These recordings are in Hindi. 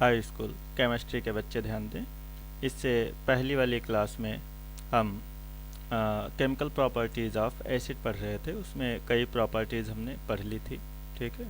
हाई स्कूल केमिस्ट्री के बच्चे ध्यान दें। इससे पहली वाली क्लास में हम केमिकल प्रॉपर्टीज़ ऑफ एसिड पढ़ रहे थे, उसमें कई प्रॉपर्टीज़ हमने पढ़ ली थी। ठीक है,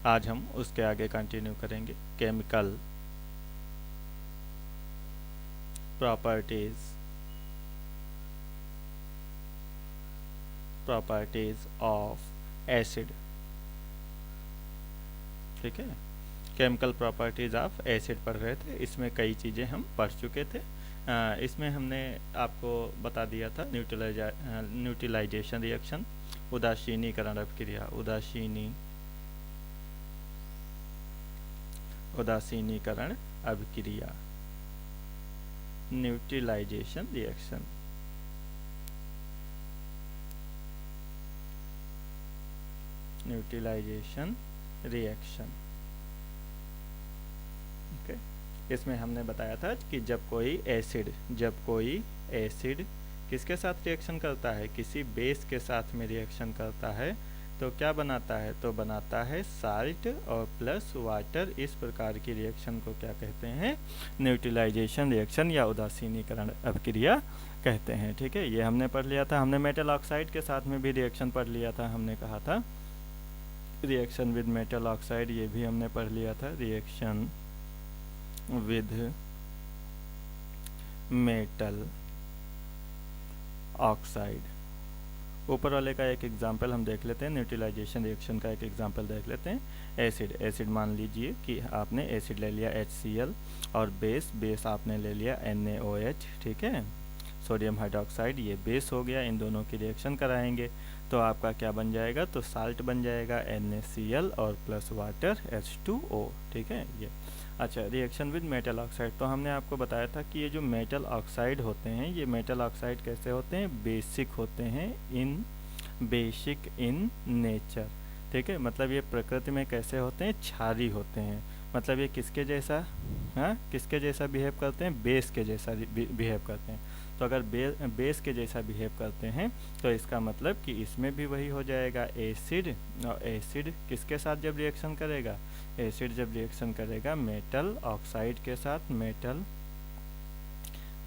आज हम उसके आगे कंटिन्यू करेंगे। Chemical properties of acid. ठीक है, केमिकल प्रॉपर्टीज़ ऑफ एसिड पढ़ रहे थे, इसमें कई चीज़ें हम पढ़ चुके थे। इसमें हमने आपको बता दिया था न्यूट्रलाइजेशन रिएक्शन, उदासीनीकरण अभिक्रिया, उदासीनीकरण अभिक्रिया, neutralisation reaction. Neutralisation reaction. Okay, इसमें हमने बताया था कि जब कोई एसिड किसके साथ रिएक्शन करता है, किसी बेस के साथ में रिएक्शन करता है, तो क्या बनाता है, तो बनाता है साल्ट और प्लस वाटर। इस प्रकार की रिएक्शन को क्या कहते हैं, न्यूट्रलाइजेशन रिएक्शन या उदासीनीकरण अभिक्रिया कहते हैं। ठीक है, ये हमने पढ़ लिया था। हमने मेटल ऑक्साइड के साथ में भी रिएक्शन पढ़ लिया था, हमने कहा था रिएक्शन विद मेटल ऑक्साइड, ये भी हमने पढ़ लिया था। रिएक्शन विद मेटल ऑक्साइड, ऊपर वाले का एक एग्जाम्पल हम देख लेते हैं। न्यूट्रलाइजेशन रिएक्शन का एक एग्जाम्पल देख लेते हैं। एसिड मान लीजिए कि आपने एसिड ले लिया HCl, और बेस आपने ले लिया NaOH। ठीक है, सोडियम हाइड्रोक्साइड, ये बेस हो गया। इन दोनों की रिएक्शन कराएंगे तो आपका क्या बन जाएगा, तो साल्ट बन जाएगा NaCl और प्लस वाटर H2O। ठीक है, ये अच्छा। रिएक्शन विद मेटल ऑक्साइड, तो हमने आपको बताया था कि ये जो मेटल ऑक्साइड होते हैं, ये मेटल ऑक्साइड कैसे होते हैं, बेसिक होते हैं, बेसिक इन नेचर। ठीक है, मतलब ये प्रकृति में कैसे होते हैं, क्षारी होते हैं। मतलब ये किसके जैसा बिहेव करते हैं, बेस के जैसा बिहेव करते हैं। तो अगर बेस के जैसा बिहेव करते हैं तो इसका मतलब कि इसमें भी वही हो जाएगा, एसिड। और एसिड किसके साथ जब रिएक्शन करेगा, एसिड जब रिएक्शन करेगा मेटल ऑक्साइड के साथ,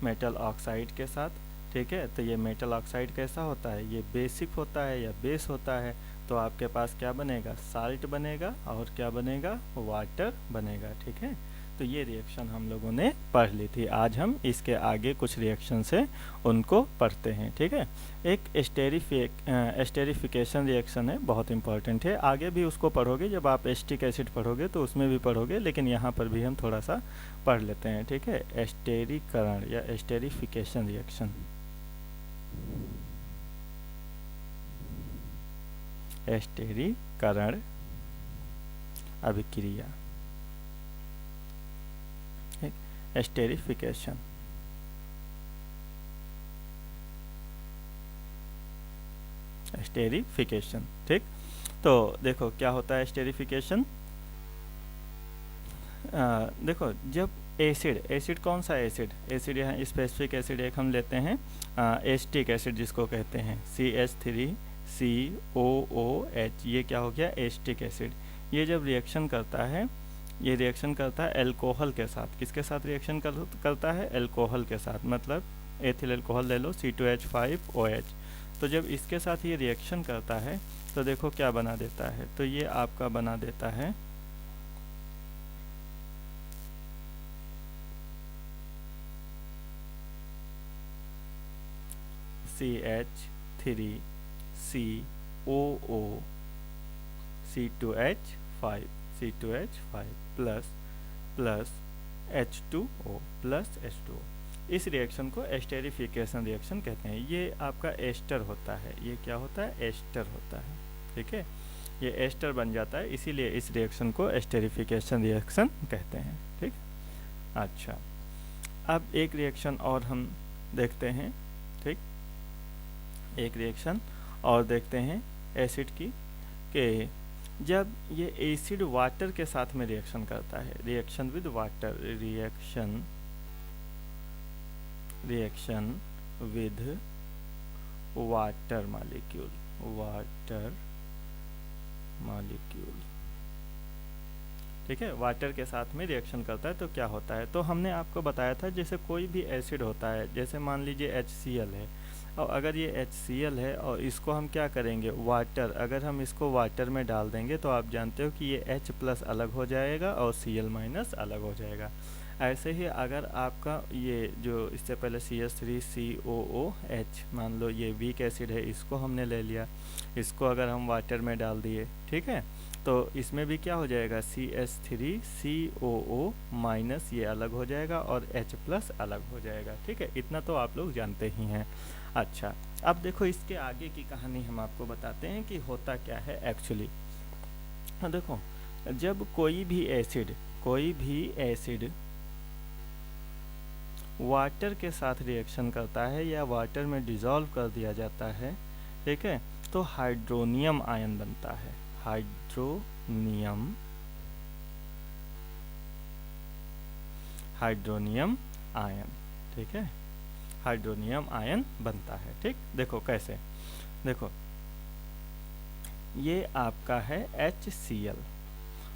मेटल ऑक्साइड के साथ। ठीक है, तो ये मेटल ऑक्साइड कैसा होता है, ये बेसिक होता है या बेस होता है। तो आपके पास क्या बनेगा, साल्ट बनेगा, और क्या बनेगा, वाटर बनेगा। ठीक है, तो ये रिएक्शन हम लोगों ने पढ़ ली थी। आज हम इसके आगे कुछ रिएक्शन से उनको पढ़ते हैं। ठीक है, एक एस्टेरिफिकेशन रिएक्शन है, बहुत इंपॉर्टेंट है। आगे भी उसको पढ़ोगे, जब आप एस्टिक एसिड पढ़ोगे तो उसमें भी पढ़ोगे, लेकिन यहाँ पर भी हम थोड़ा सा पढ़ लेते हैं। ठीक है, एस्टेरीकरण या एस्टेरिफिकेशन रिएक्शन। एस्टेरीकरण अभिक्रिया, एस्टेरिफिकेशन। एस्टेरिफिकेशन, ठीक। तो देखो क्या होता है एस्टेरिफिकेशन। देखो, जब एसिड कौन सा एसिड यहाँ स्पेसिफिक एसिड एक हम लेते हैं, एस्टिक एसिड जिसको कहते हैं, CH3COOH, ये क्या हो गया, एस्टिक एसिड। ये जब रिएक्शन करता है, ये रिएक्शन करता है एल्कोहल के साथ। किसके साथ रिएक्शन करता है, एल्कोहल के साथ। मतलब एथिल एल्कोहल ले लो, C2H5OH। तो जब इसके साथ ये रिएक्शन करता है तो देखो क्या बना देता है, तो ये आपका बना देता है CH3COO C2H5 plus H2O plus H2O। इस रिएक्शन को एस्टेरिफिकेशन रिएक्शन कहते हैं। ये आपका एस्टर होता है, ये क्या होता है, एस्टर होता है। ठीक है, ये एस्टर बन जाता है, इसीलिए इस रिएक्शन को एस्टेरिफिकेशन रिएक्शन कहते हैं। ठीक, अच्छा। अब एक रिएक्शन और हम देखते हैं। ठीक, एक रिएक्शन और देखते हैं एसिड की, कि जब ये एसिड वाटर के साथ में रिएक्शन करता है, reaction with water, reaction with water molecule, ठीक है, वाटर के साथ में रिएक्शन करता है तो क्या होता है। तो हमने आपको बताया था जैसे कोई भी एसिड होता है, जैसे मान लीजिए HCl है, और अगर ये HCl है और इसको हम क्या करेंगे, वाटर, अगर हम इसको वाटर में डाल देंगे तो आप जानते हो कि ये H+ अलग हो जाएगा और Cl- अलग हो जाएगा। ऐसे ही अगर आपका ये जो इससे पहले CH3COOH, मान लो ये वीक एसिड है, इसको हमने ले लिया, इसको अगर हम वाटर में डाल दिए, ठीक है, तो इसमें भी क्या हो जाएगा, CH3COO- ये अलग हो जाएगा और H+ अलग हो जाएगा। ठीक है, इतना तो आप लोग जानते ही हैं। अच्छा, अब देखो इसके आगे की कहानी हम आपको बताते हैं कि होता क्या है एक्चुअली। देखो, जब कोई भी एसिड वाटर के साथ रिएक्शन करता है या वाटर में डिसॉल्व कर दिया जाता है, ठीक है, तो हाइड्रोनियम आयन बनता है। हाइड्रोनियम आयन, ठीक है, हाइड्रोनियम आयन बनता है। ठीक, देखो कैसे, देखो ये आपका है HCl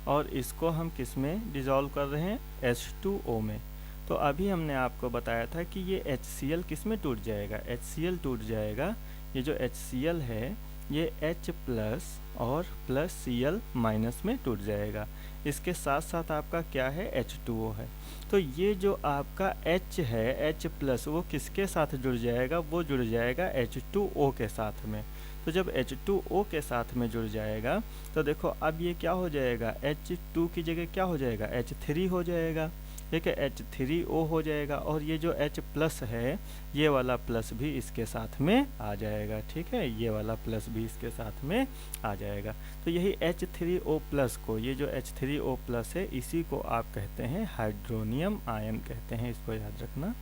और इसको हम किस में डिसॉल्व कर रहे हैं, H2O में। तो अभी हमने आपको बताया था कि ये HCl किस में टूट जाएगा, HCl टूट जाएगा, ये जो HCl है ये H+ और +Cl- में टूट जाएगा। इसके साथ साथ आपका क्या है, H2O है। तो ये जो आपका H है, H+ वो किसके साथ जुड़ जाएगा, वो जुड़ जाएगा H2O के साथ में। तो जब H2O के साथ में जुड़ जाएगा तो देखो अब ये क्या हो जाएगा, H2 की जगह क्या हो जाएगा, H3 हो जाएगा। ठीक है, H3O हो जाएगा और ये जो H+ है ये वाला प्लस भी इसके साथ में आ जाएगा। ठीक है, ये वाला प्लस भी इसके साथ में आ जाएगा। तो यही H3O+ को, ये जो H3O+ है इसी को आप कहते हैं हाइड्रोनियम आयन कहते हैं। इसको याद रखना,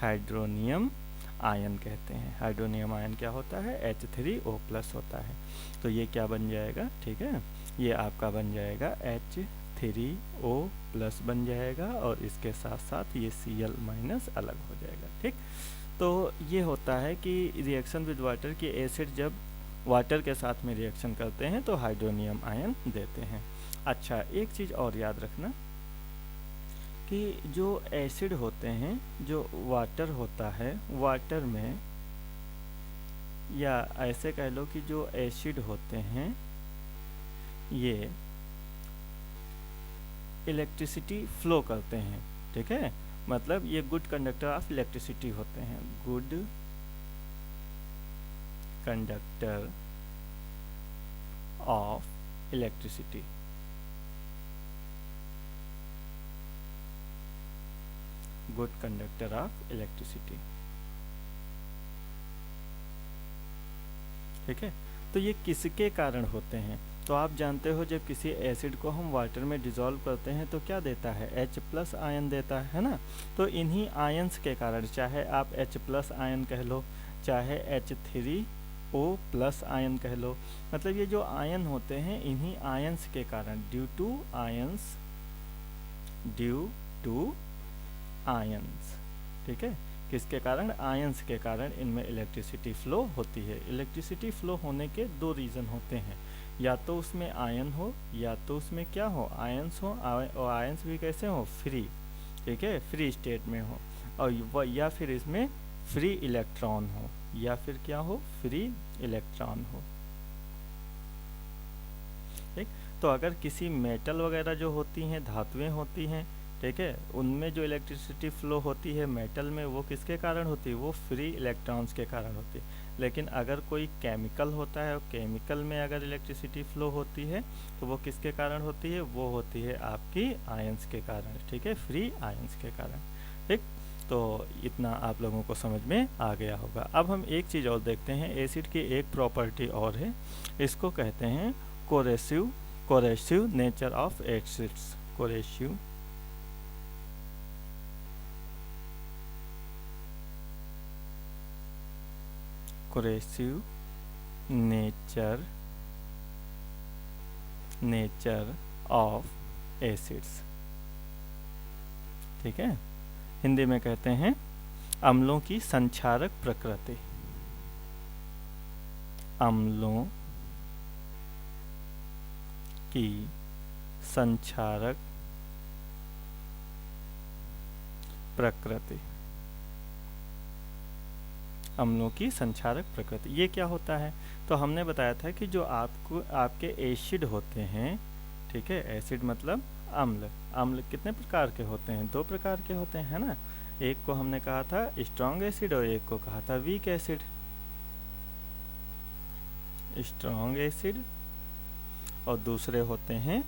हाइड्रोनियम आयन कहते हैं। हाइड्रोनियम आयन क्या होता है, H3O+ होता है। तो ये क्या बन जाएगा, ठीक है, ये आपका बन जाएगा H3O+ बन जाएगा और इसके साथ साथ ये Cl- अलग हो जाएगा। ठीक, तो ये होता है कि रिएक्शन विद वाटर की एसिड जब वाटर के साथ में रिएक्शन करते हैं तो हाइड्रोनियम आयन देते हैं। अच्छा, एक चीज़ और याद रखना कि जो एसिड होते हैं, जो वाटर होता है, वाटर में, या ऐसे कह लो कि जो एसिड होते हैं ये इलेक्ट्रिसिटी फ्लो करते हैं। ठीक है, मतलब ये गुड कंडक्टर ऑफ इलेक्ट्रिसिटी होते हैं, good conductor of electricity. Good conductor of electricity. ठीक है, तो ये किसके कारण होते हैं, तो आप जानते हो जब किसी एसिड को हम वाटर में डिसॉल्व करते हैं तो क्या देता है, H+ आयन देता है ना। तो इन्हीं आयन्स के कारण, चाहे आप H+ आयन कह लो, चाहे H3O+ आयन कह लो, मतलब ये जो आयन होते हैं इन्हीं आयन्स के कारण, ड्यू टू आयन्स, ठीक है, किसके कारण, आयंस के कारण इनमें इलेक्ट्रिसिटी फ्लो होती है। इलेक्ट्रिसिटी फ्लो होने के दो रीज़न होते हैं, या तो उसमें आयन हो या तो उसमें क्या हो, आयंस हो, और आयंस भी कैसे हो, फ्री, ठीक है, फ्री स्टेट में हो, और या फिर इसमें फ्री इलेक्ट्रॉन हो, या फिर क्या हो, फ्री इलेक्ट्रॉन हो। ठीक, तो अगर किसी मेटल वगैरह जो होती हैं, धातुएं होती हैं, ठीक है, उनमें जो इलेक्ट्रिसिटी फ्लो होती है मेटल में, वो किसके कारण होती है, वो फ्री इलेक्ट्रॉन्स के कारण होती है। लेकिन अगर कोई केमिकल होता है और केमिकल में अगर इलेक्ट्रिसिटी फ्लो होती है तो वो किसके कारण होती है, वो होती है आपकी आयंस के कारण, ठीक है, फ्री आयंस के कारण। ठीक, तो इतना आप लोगों को समझ में आ गया होगा। अब हम एक चीज़ और देखते हैं, एसिड की एक प्रॉपर्टी और है, इसको कहते हैं coercive nature of acids. Coercive nature of acids. ठीक है, हिंदी में कहते हैं अम्लों की संक्षारक प्रकृति। अम्लों की संक्षारक प्रकृति, अम्लों की संक्षारक प्रकृति। ये क्या होता है? तो हमने बताया था कि जो आपके एसिड होते हैं, ठीक है, एसिड मतलब अम्ल। अम्ल कितने प्रकार के होते हैं? 2 प्रकार के होते हैं, है ना। एक को हमने कहा था स्ट्रॉन्ग एसिड और एक को कहा था वीक एसिड। स्ट्रॉन्ग एसिड और दूसरे होते हैं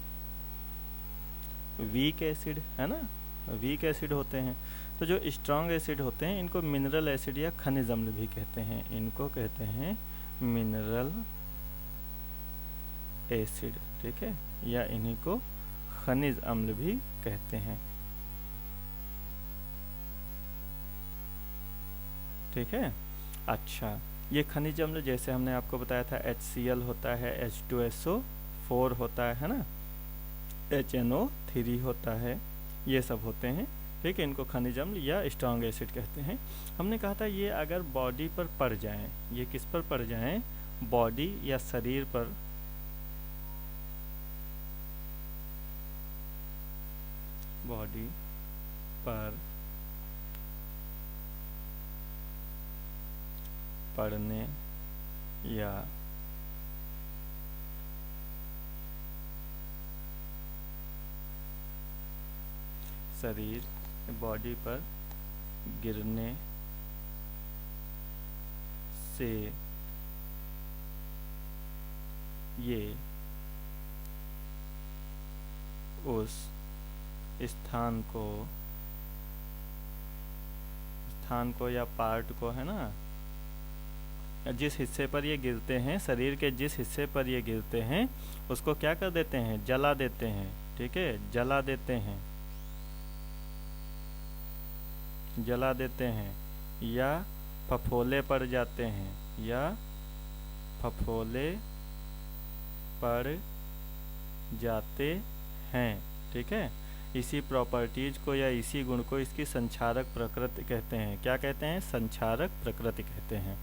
वीक एसिड, है ना, वीक एसिड होते हैं। तो जो स्ट्रॉन्ग एसिड होते हैं इनको मिनरल एसिड या खनिज अम्ल भी कहते हैं, इनको कहते हैं मिनरल एसिड, ठीक है, या इन्हीं को खनिज अम्ल भी कहते हैं, ठीक है। अच्छा, ये खनिज अम्ल जैसे हमने आपको बताया था HCl होता है, H2SO4 होता है ना, HNO3 होता है, ये सब होते हैं, ठीक है। इनको खनिज अम्ल या स्ट्रॉन्ग एसिड कहते हैं। हमने कहा था ये अगर बॉडी पर पड़ जाएं, ये किस पर पड़ जाएं? बॉडी या शरीर पर बॉडी पर पड़ने या शरीर बॉडी पर गिरने से ये उस स्थान को या पार्ट को, है ना, जिस हिस्से पर ये गिरते हैं, शरीर के जिस हिस्से पर ये गिरते हैं उसको क्या कर देते हैं? जला देते हैं, ठीक है, जला देते हैं, जला देते हैं, या फफोले पड़ जाते हैं, या फफोले पड़ जाते हैं, ठीक है। इसी प्रॉपर्टीज को या इसी गुण को इसकी संक्षारक प्रकृति कहते हैं। क्या कहते हैं? संक्षारक प्रकृति कहते हैं।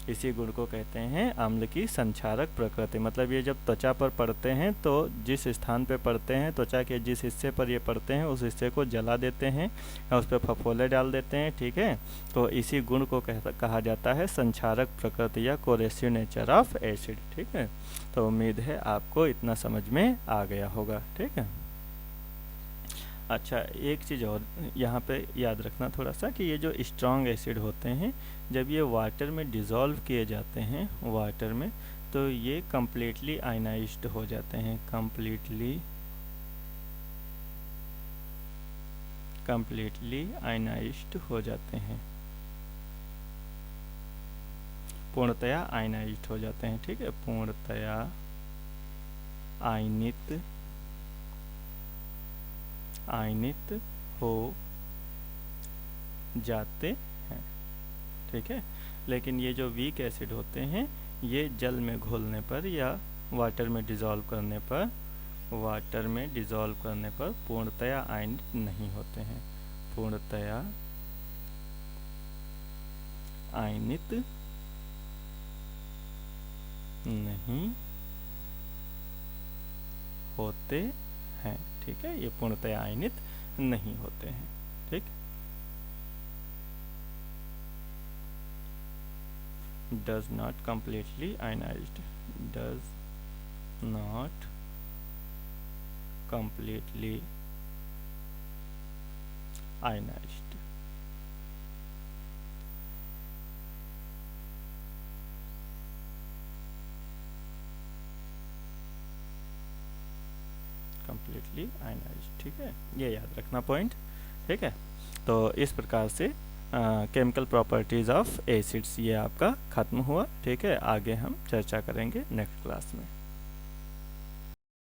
इसी गुण को कहते हैं अम्ल की संक्षारक प्रकृति। मतलब ये जब त्वचा पर पड़ते हैं तो जिस स्थान पे पड़ते हैं, त्वचा के जिस हिस्से पर ये पड़ते हैं उस हिस्से को जला देते हैं या उस पर फफोले डाल देते हैं, ठीक है। तो इसी गुण को कहा जाता है संक्षारक प्रकृति या कोरेसिव नेचर ऑफ एसिड, ठीक है। तो उम्मीद है आपको इतना समझ में आ गया होगा, ठीक है। अच्छा, एक चीज़ और यहाँ पे याद रखना थोड़ा सा कि ये जो स्ट्रॉन्ग एसिड होते हैं जब ये वाटर में डिज़ोल्व किए जाते हैं वाटर में, तो ये कम्प्लीटली आयनाइज्ड हो जाते हैं, कम्प्लीटली आयनाइज्ड हो जाते हैं, पूर्णतया आयनाइज्ड हो जाते हैं, ठीक है, पूर्णतया आयनित हो जाते हैं, ठीक है। लेकिन ये जो वीक एसिड होते हैं ये जल में घोलने पर या वाटर में डिज़ोल्व करने पर पूर्णतया आयनित नहीं होते हैं, पूर्णतया आयनित नहीं होते हैं, ठीक है। ये पूर्णतया आयनित नहीं होते हैं, ठीक। Does not completely ionised, does not completely ionised, completely ionised, ठीक है। ये याद रखना पॉइंट, ठीक है। तो इस प्रकार से केमिकल प्रॉपर्टीज़ ऑफ एसिड्स ये आपका ख़त्म हुआ, ठीक है। आगे हम चर्चा करेंगे नेक्स्ट क्लास में।